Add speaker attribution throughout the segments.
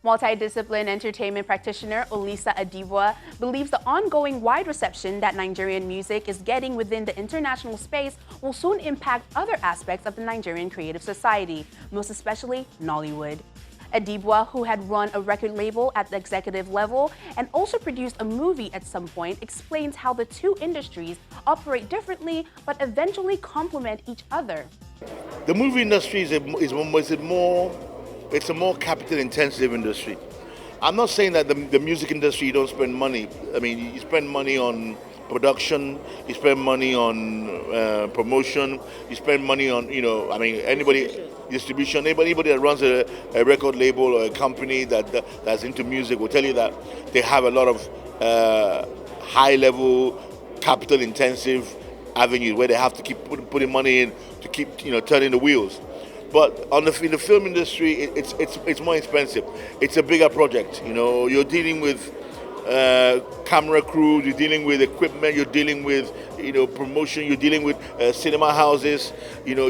Speaker 1: Multidiscipline entertainment practitioner Olisa Adibua believes the ongoing wide reception that Nigerian music is getting within the international space will soon impact other aspects of the Nigerian creative society, most especially Nollywood. Adibua, who had run a record label at the executive level and also produced a movie at some point, explains how the two industries operate differently but eventually complement each other.
Speaker 2: The movie industry it's a more capital-intensive industry. I'm not saying that the music industry you don't spend money. I mean, you spend money on production, you spend money on promotion, you spend money on, distribution. Anybody that runs a record label or a company that's into music will tell you that they have a lot of high-level, capital-intensive avenues where they have to keep putting money in to keep turning the wheels. But in the film industry, it's more expensive. It's a bigger project. You're dealing with camera crew, you're dealing with equipment, you're dealing with promotion, you're dealing with cinema houses. You're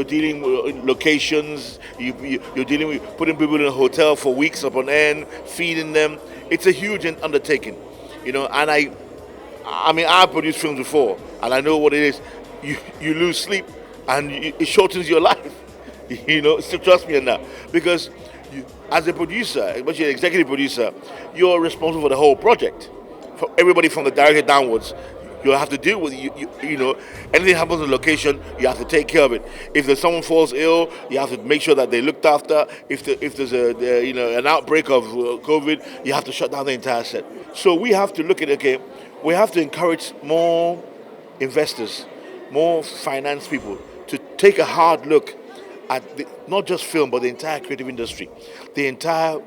Speaker 2: dealing with locations. You're dealing with putting people in a hotel for weeks upon end, feeding them. It's a huge undertaking. And I produced films before, and I know what it is. You lose sleep, and it shortens your life. So trust me on that. Because as a producer, especially an executive producer, you're responsible for the whole project. For everybody from the director downwards, you have to deal with anything happens on location, you have to take care of it. If there's someone falls ill, you have to make sure that they're looked after. If there's an outbreak of COVID, you have to shut down the entire set. So we have to look at we have to encourage more investors, more finance people to take a hard look at not just film, but the entire creative industry, the entire,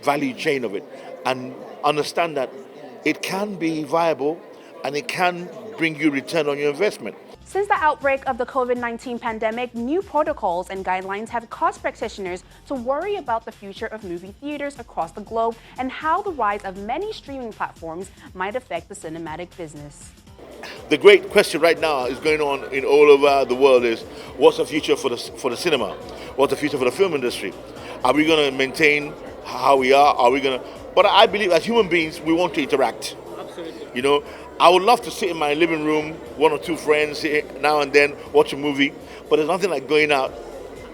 Speaker 2: value chain of it, and understand that it can be viable and it can bring you return on your investment.
Speaker 1: Since the outbreak of the COVID-19 pandemic, new protocols and guidelines have caused practitioners to worry about the future of movie theaters across the globe and how the rise of many streaming platforms might affect the cinematic business.
Speaker 2: The great question right now is going on in all over the world is, what's the future for the cinema? What's the future for the film industry? Are we going to maintain how we are? But I believe as human beings, we want to interact.
Speaker 3: Absolutely.
Speaker 2: I would love to sit in my living room, one or two friends now and then, watch a movie, but there's nothing like going out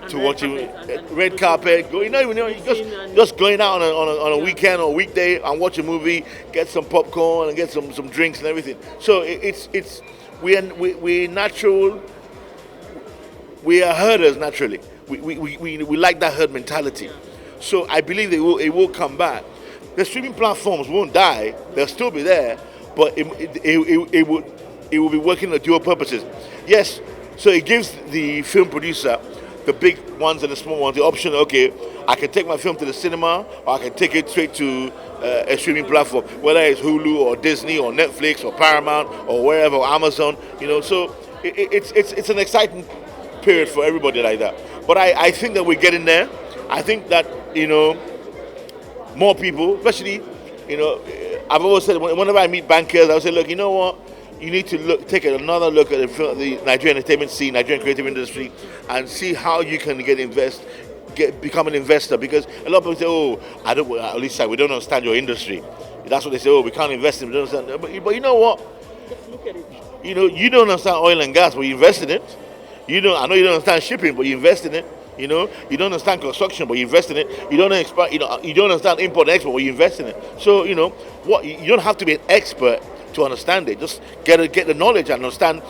Speaker 2: to watch a red carpet, just going out on a weekend or weekday and watch a movie, get some popcorn and get some drinks and everything. So we're natural. We are herders naturally. We like that herd mentality. So I believe it will come back. The streaming platforms won't die; they'll still be there, but it will be working on dual purposes. Yes, so it gives the film producer, the big ones and the small ones, the option, I can take my film to the cinema or I can take it straight to a streaming platform, whether it's Hulu or Disney or Netflix or Paramount or wherever, or Amazon, so it's an exciting period for everybody like that. But I think that we're getting there. I think that, more people, especially, I've always said, whenever I meet bankers, I would say, look, you know what? You need to take another look at the Nigerian entertainment scene, Nigerian creative industry, and see how you can become an investor. Because a lot of people say, Olisa, we don't understand your industry. That's what they say. We can't invest in it. We don't understand. But you know what?
Speaker 3: Just look at it.
Speaker 2: You don't understand oil and gas, but you invest in it. I know you don't understand shipping, but you invest in it. You don't understand construction, but you invest in it. You don't understand import and export, but you invest in it. So you don't have to be an expert to understand it. Just get the knowledge and understand,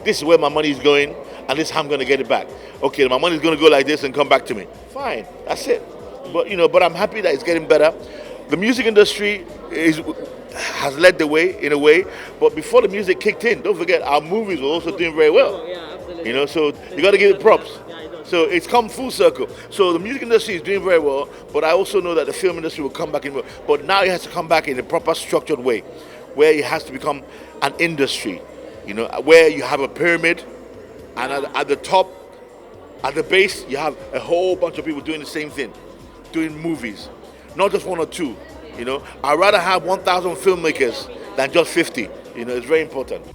Speaker 2: this is where my money is going and this is how I'm going to get it back. My money is going to go like this and come back to me. Fine, that's it. But I'm happy that it's getting better. The music industry has led the way in a way, but before the music kicked in, don't forget our movies were also doing very well.
Speaker 3: Oh, yeah, absolutely.
Speaker 2: So you got to give it props.
Speaker 3: Yeah, it does.
Speaker 2: So it's come full circle. So the music industry is doing very well, but I also know that the film industry will come back in. But now it has to come back in a proper structured way, where it has to become an industry, where you have a pyramid, and at the top, at the base, you have a whole bunch of people doing the same thing, doing movies, not just one or two. I'd rather have 1,000 filmmakers than just 50. It's very important.